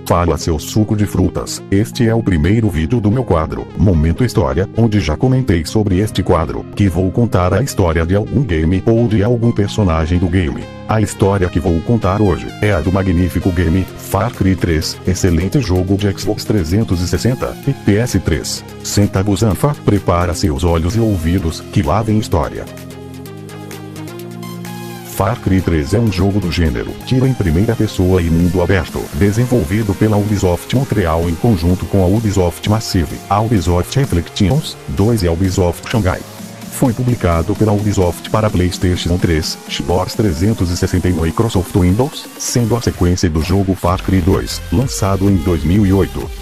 fala seu suco de frutas. Este é o primeiro vídeo do meu quadro, Momento História, onde já comentei sobre este quadro, que vou contar a história de algum game ou de algum personagem do game. A história que vou contar hoje é a do magnífico game Far Cry 3, excelente jogo de Xbox 360 e PS3. Senta a busanfa, prepara seus olhos e ouvidos, que lá vem história. Far Cry 3 é um jogo do gênero tiro em primeira pessoa e mundo aberto, desenvolvido pela Ubisoft Montreal em conjunto com a Ubisoft Massive, a Ubisoft Reflections 2 e a Ubisoft Shanghai. Foi publicado pela Ubisoft para PlayStation 3, Xbox 360 e Microsoft Windows, sendo a sequência do jogo Far Cry 2, lançado em 2008.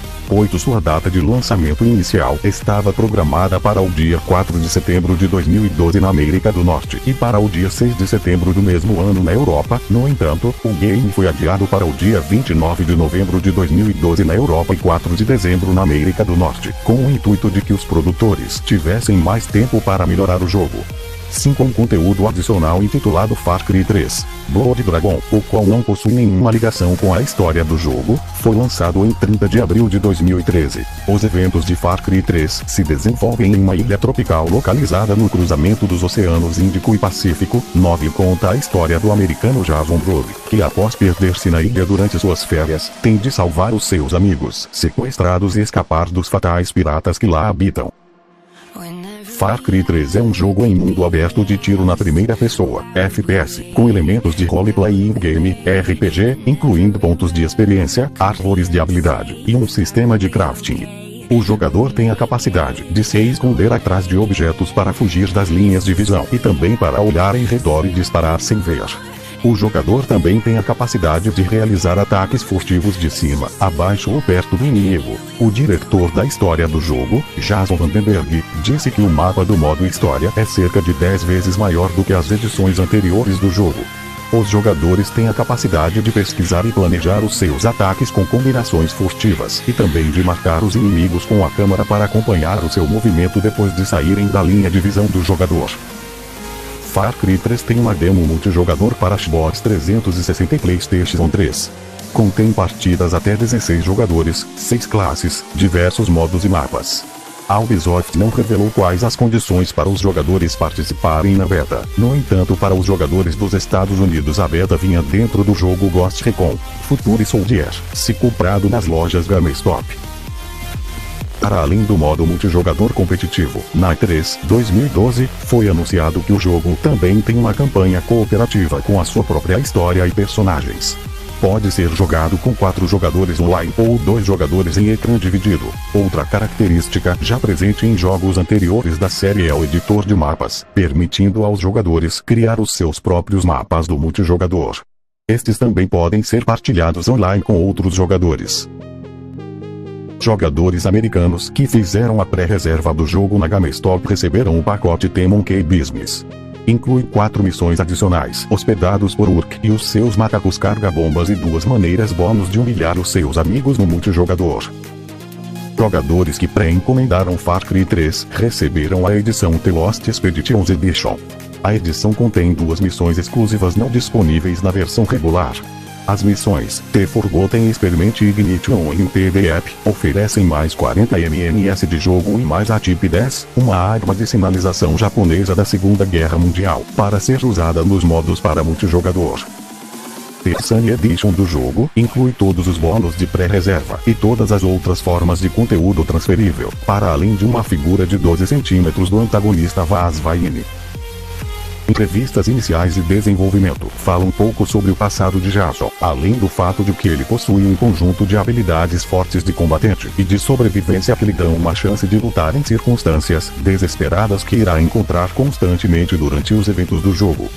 Sua data de lançamento inicial estava programada para o dia 4 de setembro de 2012 na América do Norte e para o dia 6 de setembro do mesmo ano na Europa. No entanto, o game foi adiado para o dia 29 de novembro de 2012 na Europa e 4 de dezembro na América do Norte, com o intuito de que os produtores tivessem mais tempo para melhorar o jogo. Com um conteúdo adicional intitulado Far Cry 3, Blood Dragon, o qual não possui nenhuma ligação com a história do jogo, foi lançado em 30 de abril de 2013. Os eventos de Far Cry 3 se desenvolvem em uma ilha tropical localizada no cruzamento dos oceanos Índico e Pacífico. 9 conta a história do americano Jason Brody, que após perder-se na ilha durante suas férias, tem de salvar os seus amigos sequestrados e escapar dos fatais piratas que lá habitam. Far Cry 3 é um jogo em mundo aberto de tiro na primeira pessoa, FPS, com elementos de roleplay in-game, RPG, incluindo pontos de experiência, árvores de habilidade, e um sistema de crafting. O jogador tem a capacidade de se esconder atrás de objetos para fugir das linhas de visão e também para olhar em redor e disparar sem ver. O jogador também tem a capacidade de realizar ataques furtivos de cima, abaixo ou perto do inimigo. O diretor da história do jogo, Jason Vandenberg, disse que o mapa do modo história é cerca de 10 vezes maior do que as edições anteriores do jogo. Os jogadores têm a capacidade de pesquisar e planejar os seus ataques com combinações furtivas e também de marcar os inimigos com a câmera para acompanhar o seu movimento depois de saírem da linha de visão do jogador. Far Cry 3 tem uma demo multijogador para Xbox 360 e PlayStation 3. Contém partidas até 16 jogadores, 6 classes, diversos modos e mapas. A Ubisoft não revelou quais as condições para os jogadores participarem na beta. No entanto, para os jogadores dos Estados Unidos a beta vinha dentro do jogo Ghost Recon Future Soldier, se comprado nas lojas GameStop. Para além do modo multijogador competitivo, na E3 2012, foi anunciado que o jogo também tem uma campanha cooperativa com a sua própria história e personagens. Pode ser jogado com 4 jogadores online ou 2 jogadores em ecrã dividido. Outra característica já presente em jogos anteriores da série é o editor de mapas, permitindo aos jogadores criar os seus próprios mapas do multijogador. Estes também podem ser partilhados online com outros jogadores. Jogadores americanos que fizeram a pré-reserva do jogo na GameStop receberam o pacote The Monkey Business. Inclui 4 missões adicionais, hospedados por Urk e os seus macacos carga-bombas e 2 maneiras bônus de humilhar os seus amigos no multijogador. Jogadores que pré-encomendaram Far Cry 3 receberam a edição The Lost Expeditions Edition. A edição contém 2 missões exclusivas não disponíveis na versão regular. As missões The Forgotten Experiment e Ignition in PDF oferecem mais 40 MMS de jogo e mais a Type 10, uma arma de sinalização japonesa da Segunda Guerra Mundial, para ser usada nos modos para multijogador. The Sunny Edition do jogo inclui todos os bônus de pré-reserva e todas as outras formas de conteúdo transferível, para além de uma figura de 12 centímetros do antagonista Vaz Vaine. Entrevistas iniciais de desenvolvimento falam um pouco sobre o passado de Jason, além do fato de que ele possui um conjunto de habilidades fortes de combatente e de sobrevivência que lhe dão uma chance de lutar em circunstâncias desesperadas que irá encontrar constantemente durante os eventos do jogo.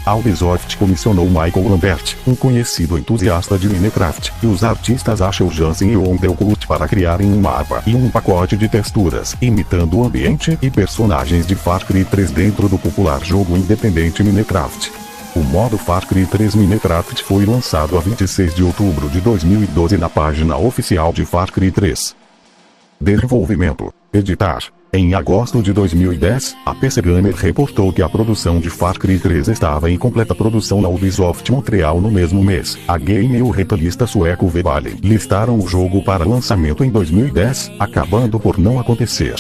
A Ubisoft comissionou Michael Lambert, um conhecido entusiasta de Minecraft, e os artistas Ashel Jansen e Wendell Kurt para criarem um mapa e um pacote de texturas, imitando o ambiente e personagens de Far Cry 3 dentro do popular jogo independente Minecraft. O modo Far Cry 3 Minecraft foi lançado a 26 de outubro de 2012 na página oficial de Far Cry 3. Desenvolvimento, editar, Em agosto de 2010, a PC Gamer reportou que a produção de Far Cry 3 estava em completa produção na Ubisoft Montreal no mesmo mês. A Game e o retalhista sueco Vebalen listaram o jogo para lançamento em 2010, acabando por não acontecer.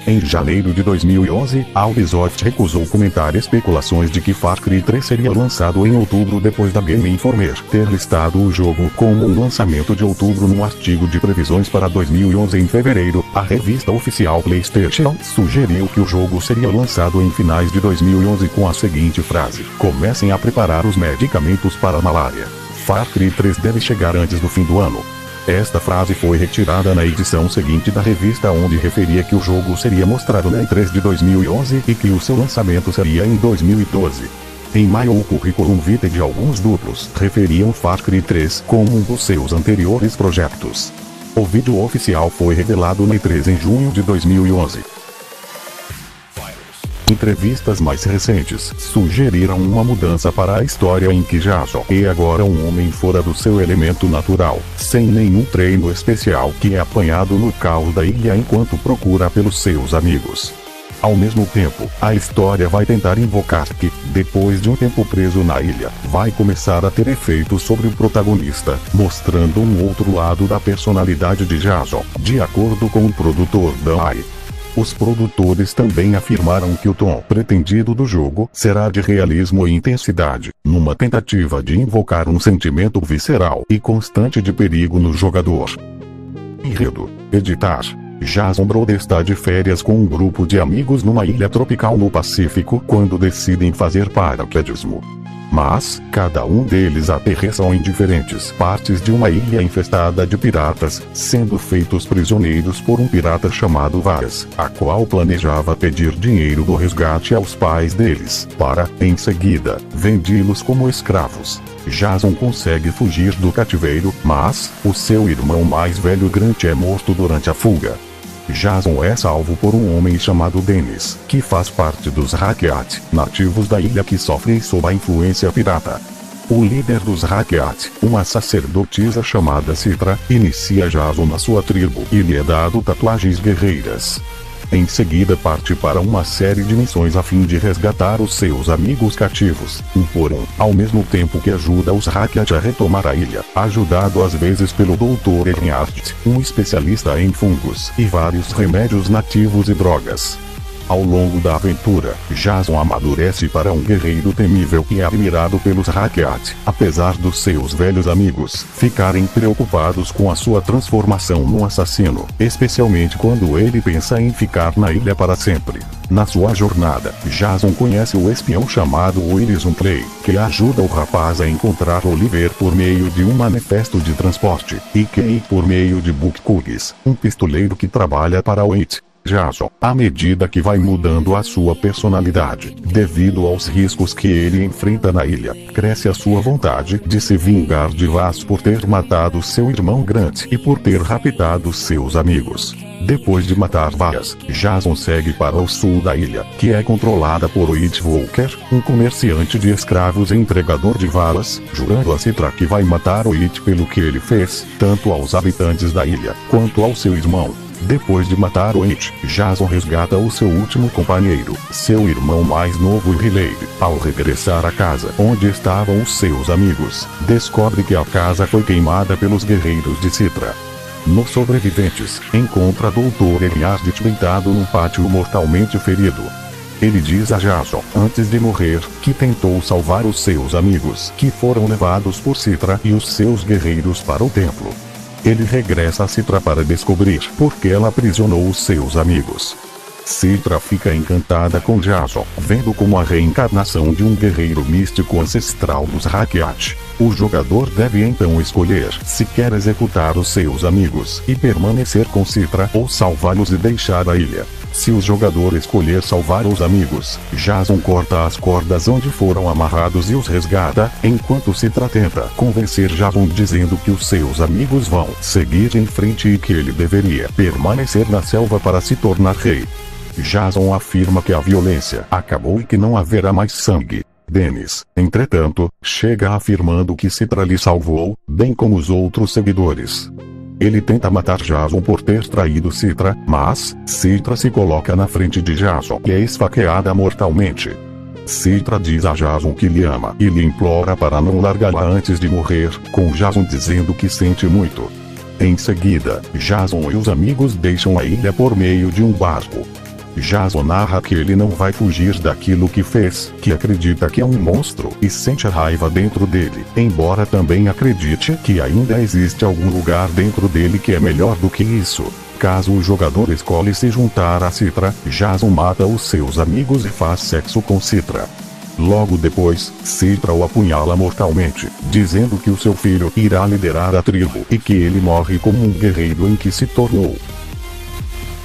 Em janeiro de 2011, a Ubisoft recusou comentar especulações de que Far Cry 3 seria lançado em outubro depois da Game Informer ter listado o jogo como um lançamento de outubro num artigo de previsões para 2011. Em fevereiro, a revista oficial PlayStation sugeriu que o jogo seria lançado em finais de 2011 com a seguinte frase: "Comecem a preparar os medicamentos para a malária. Far Cry 3 deve chegar antes do fim do ano." Esta frase foi retirada na edição seguinte da revista, onde referia que o jogo seria mostrado na E3 de 2011 e que o seu lançamento seria em 2012. Em maio, o currículo vitae de alguns duplos referiam Far Cry 3 como um dos seus anteriores projetos. O vídeo oficial foi revelado na E3 em junho de 2011. Entrevistas mais recentes sugeriram uma mudança para a história em que Jason é agora um homem fora do seu elemento natural, sem nenhum treino especial, que é apanhado no caos da ilha enquanto procura pelos seus amigos. Ao mesmo tempo, a história vai tentar invocar que, depois de um tempo preso na ilha, vai começar a ter efeitos sobre o protagonista, mostrando um outro lado da personalidade de Jason, de acordo com o produtor Dan High. Os produtores também afirmaram que o tom pretendido do jogo será de realismo e intensidade, numa tentativa de invocar um sentimento visceral e constante de perigo no jogador. Enredo: editar. Jason Brody está de férias com um grupo de amigos numa ilha tropical no Pacífico quando decidem fazer paraquedismo. Mas, cada um deles aterrissa em diferentes partes de uma ilha infestada de piratas, sendo feitos prisioneiros por um pirata chamado Vargas, a qual planejava pedir dinheiro do resgate aos pais deles, para, em seguida, vendê-los como escravos. Jason consegue fugir do cativeiro, mas, o seu irmão mais velho Grant é morto durante a fuga. Jason é salvo por um homem chamado Dennis, que faz parte dos Rakyat, nativos da ilha que sofrem sob a influência pirata. O líder dos Rakyat, uma sacerdotisa chamada Citra, inicia Jason na sua tribo e lhe é dado tatuagens guerreiras. Em seguida parte para uma série de missões a fim de resgatar os seus amigos cativos, um por um, ao mesmo tempo que ajuda os Rakyat a retomar a ilha, ajudado às vezes pelo Dr. Egnard, um especialista em fungos e vários remédios nativos e drogas. Ao longo da aventura, Jason amadurece para um guerreiro temível e é admirado pelos Rakyat, apesar dos seus velhos amigos ficarem preocupados com a sua transformação num assassino, especialmente quando ele pensa em ficar na ilha para sempre. Na sua jornada, Jason conhece o espião chamado Willis Unplay, que ajuda o rapaz a encontrar Oliver por meio de um manifesto de transporte, e Kay por meio de Buck Cuggs, um pistoleiro que trabalha para o It. Jason, à medida que vai mudando a sua personalidade, devido aos riscos que ele enfrenta na ilha, cresce a sua vontade de se vingar de Vaz por ter matado seu irmão Grant e por ter raptado seus amigos. Depois de matar Vaz, Jason segue para o sul da ilha, que é controlada por Whit Walker, um comerciante de escravos e entregador de varas, jurando a Citra que vai matar Whit pelo que ele fez, tanto aos habitantes da ilha, quanto ao seu irmão. Depois de matar Whit, Jason resgata o seu último companheiro, seu irmão mais novo Riley. Ao regressar à casa onde estavam os seus amigos, descobre que a casa foi queimada pelos guerreiros de Citra. Nos sobreviventes, encontra Dr. Egnard deitado num pátio mortalmente ferido. Ele diz a Jason, antes de morrer, que tentou salvar os seus amigos, que foram levados por Citra e os seus guerreiros para o templo. Ele regressa a Citra para descobrir por que ela aprisionou os seus amigos. Citra fica encantada com Jason, vendo como a reencarnação de um guerreiro místico ancestral dos Rakyat. O jogador deve então escolher se quer executar os seus amigos e permanecer com Citra ou salvá-los e deixar a ilha. Se o jogador escolher salvar os amigos, Jason corta as cordas onde foram amarrados e os resgata, enquanto Citra tenta convencer Jason dizendo que os seus amigos vão seguir em frente e que ele deveria permanecer na selva para se tornar rei. Jason afirma que a violência acabou e que não haverá mais sangue. Dennis, entretanto, chega afirmando que Citra lhe salvou, bem como os outros seguidores. Ele tenta matar Jason por ter traído Citra, mas Citra se coloca na frente de Jason e é esfaqueada mortalmente. Citra diz a Jason que lhe ama e lhe implora para não largá-la antes de morrer, com Jason dizendo que sente muito. Em seguida, Jason e os amigos deixam a ilha por meio de um barco. Jason narra que ele não vai fugir daquilo que fez, que acredita que é um monstro e sente raiva dentro dele, embora também acredite que ainda existe algum lugar dentro dele que é melhor do que isso. Caso o jogador escolhe se juntar a Citra, Jason mata os seus amigos e faz sexo com Citra. Logo depois, Citra o apunhala mortalmente, dizendo que o seu filho irá liderar a tribo e que ele morre como um guerreiro em que se tornou.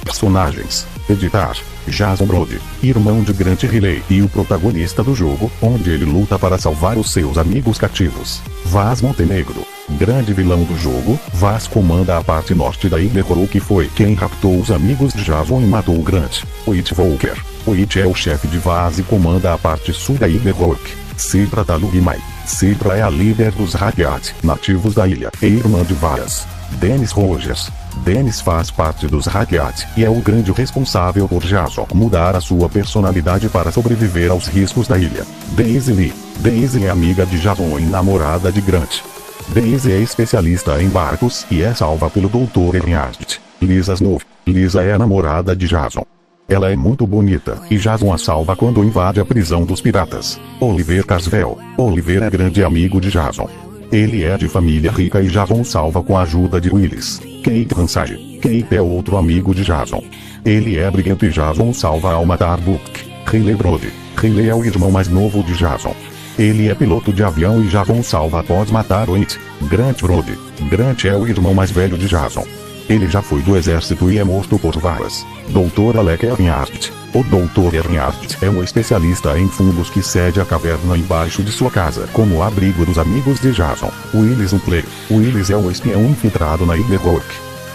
Personagens: Editar: Jason Brody, irmão de Grant Riley e o protagonista do jogo, onde ele luta para salvar os seus amigos cativos. Vaz Montenegro, grande vilão do jogo. Vaz comanda a parte norte da ilha Coro, que foi quem raptou os amigos de Jason e matou Grant. Whit Volker, Whit é o chefe de Vaz e comanda a parte sul da ilha Rook. Citra Talugmai, Citra é a líder dos Rakyat, nativos da ilha, e irmã de Vaz. Dennis Rogers, Dennis faz parte dos Rakyat e é o grande responsável por Jason mudar a sua personalidade para sobreviver aos riscos da ilha. Daisy Lee, Daisy é amiga de Jason e namorada de Grant. Daisy é especialista em barcos e é salva pelo Dr. Ernest. Lisa Snow, Lisa é a namorada de Jason. Ela é muito bonita e Jason a salva quando invade a prisão dos piratas. Oliver Caswell, Oliver é grande amigo de Jason. Ele é de família rica e Jason salva com a ajuda de Willis. Kate Hansard, Kate é outro amigo de Jason. Ele é briguento e Jason salva ao matar Book. Riley Brody, Riley é o irmão mais novo de Jason. Ele é piloto de avião e Jason salva após matar Whit. Grant Brody, Grant é o irmão mais velho de Jason. Ele já foi do exército e é morto por Vaz. Dr. Alec Ernst, o Dr. Ernst é um especialista em fungos que cede a caverna embaixo de sua casa como abrigo dos amigos de Jason. Willis Unplay, Willis é um espião infiltrado na ilha Rook.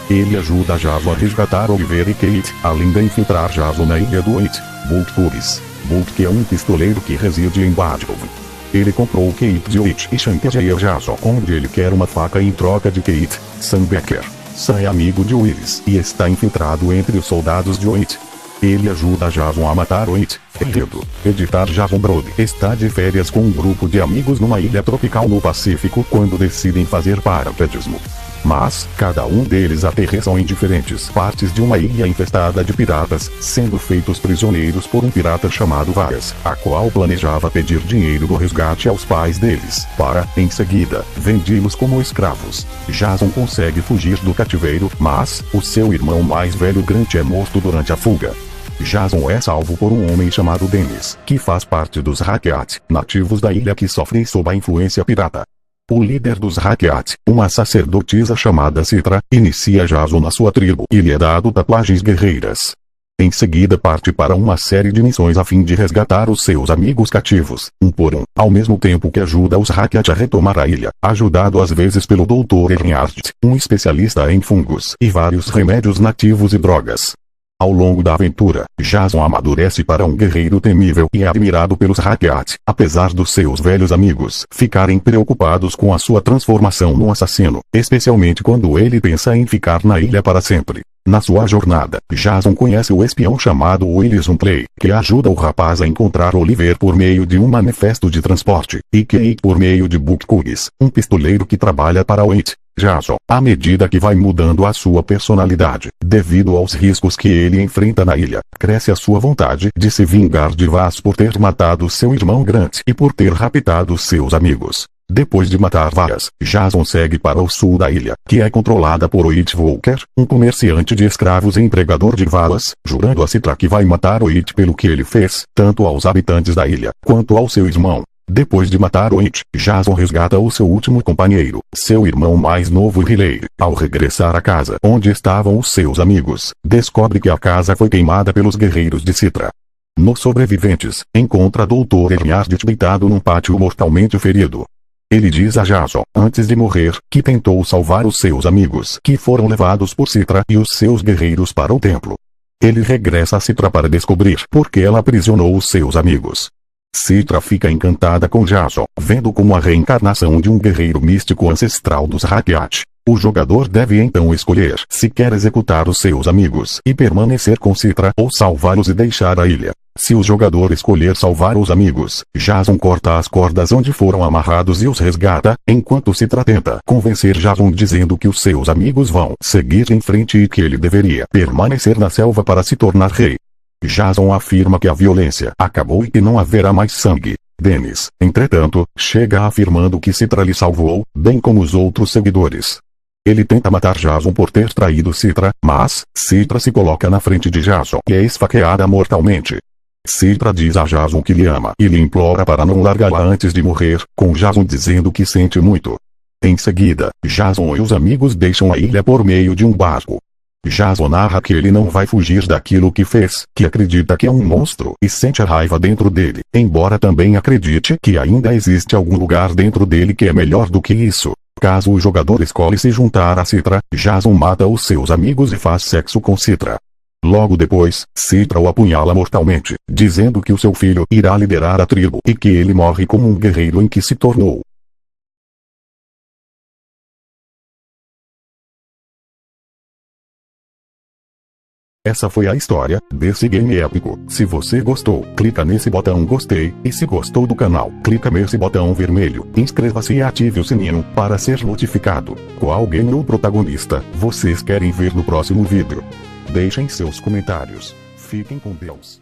Ele ajuda Jason a resgatar Oliver e Kate, além de infiltrar Jason na ilha do Whit. Book Pubis, Book é um pistoleiro que reside em Badgrove. Ele comprou Kate de Whit e chantageia Jason, onde ele quer uma faca em troca de Kate. Sam Becker, Sam é amigo de Willis e está infiltrado entre os soldados de Whit. Ele ajuda Jason a matar Whit. Enredo: Editar: Jason Brody está de férias com um grupo de amigos numa ilha tropical no Pacífico quando decidem fazer paraquedismo. Mas, cada um deles aterrissam em diferentes partes de uma ilha infestada de piratas, sendo feitos prisioneiros por um pirata chamado Vaz, a qual planejava pedir dinheiro do resgate aos pais deles, para, em seguida, vendê-los como escravos. Jason consegue fugir do cativeiro, mas, o seu irmão mais velho Grant é morto durante a fuga. Jason é salvo por um homem chamado Dennis, que faz parte dos Rakyat, nativos da ilha que sofrem sob a influência pirata. O líder dos Rakyat, uma sacerdotisa chamada Citra, inicia Jason na sua tribo e lhe é dado tatuagens guerreiras. Em seguida parte para uma série de missões a fim de resgatar os seus amigos cativos, um por um, ao mesmo tempo que ajuda os Rakyat a retomar a ilha, ajudado às vezes pelo Dr. Ernst, um especialista em fungos e vários remédios nativos e drogas. Ao longo da aventura, Jason amadurece para um guerreiro temível e é admirado pelos Rakyat, apesar dos seus velhos amigos ficarem preocupados com a sua transformação num assassino, especialmente quando ele pensa em ficar na ilha para sempre. Na sua jornada, Jason conhece o espião chamado Willis Unplay, que ajuda o rapaz a encontrar Oliver por meio de um manifesto de transporte, e Kate por meio de Book Cugis, um pistoleiro que trabalha para Whit. Jason, à medida que vai mudando a sua personalidade, devido aos riscos que ele enfrenta na ilha, cresce a sua vontade de se vingar de Vaz por ter matado seu irmão Grant e por ter raptado seus amigos. Depois de matar Vaz, Jason segue para o sul da ilha, que é controlada por Whit Volker, um comerciante de escravos e empregador de Vaz, jurando a Citra que vai matar Whit pelo que ele fez, tanto aos habitantes da ilha, quanto ao seu irmão. Depois de matar Whit, Jason resgata o seu último companheiro, seu irmão mais novo Riley. Ao regressar à casa onde estavam os seus amigos, descobre que a casa foi queimada pelos guerreiros de Citra. Nos sobreviventes, encontra Dr. Ernst deitado num pátio mortalmente ferido. Ele diz a Jason, antes de morrer, que tentou salvar os seus amigos que foram levados por Citra e os seus guerreiros para o templo. Ele regressa a Citra para descobrir por que ela aprisionou os seus amigos. Citra fica encantada com Jason, vendo como a reencarnação de um guerreiro místico ancestral dos Rakyat. O jogador deve então escolher se quer executar os seus amigos e permanecer com Citra ou salvá-los e deixar a ilha. Se o jogador escolher salvar os amigos, Jason corta as cordas onde foram amarrados e os resgata, enquanto Citra tenta convencer Jason dizendo que os seus amigos vão seguir em frente e que ele deveria permanecer na selva para se tornar rei. Jason afirma que a violência acabou e que não haverá mais sangue. Dennis, entretanto, chega afirmando que Citra lhe salvou, bem como os outros seguidores. Ele tenta matar Jason por ter traído Citra, mas Citra se coloca na frente de Jason e é esfaqueada mortalmente. Citra diz a Jason que lhe ama e lhe implora para não largá-la antes de morrer, com Jason dizendo que sente muito. Em seguida, Jason e os amigos deixam a ilha por meio de um barco. Jason narra que ele não vai fugir daquilo que fez, que acredita que é um monstro e sente a raiva dentro dele, embora também acredite que ainda existe algum lugar dentro dele que é melhor do que isso. Caso o jogador escolhe se juntar a Citra, Jason mata os seus amigos e faz sexo com Citra. Logo depois, Citra o apunhala mortalmente, dizendo que o seu filho irá liderar a tribo e que ele morre como um guerreiro em que se tornou. Essa foi a história desse game épico. Se você gostou, clica nesse botão gostei, e se gostou do canal, clica nesse botão vermelho, inscreva-se e ative o sininho, para ser notificado. Qual game ou protagonista vocês querem ver no próximo vídeo? Deixem seus comentários. Fiquem com Deus.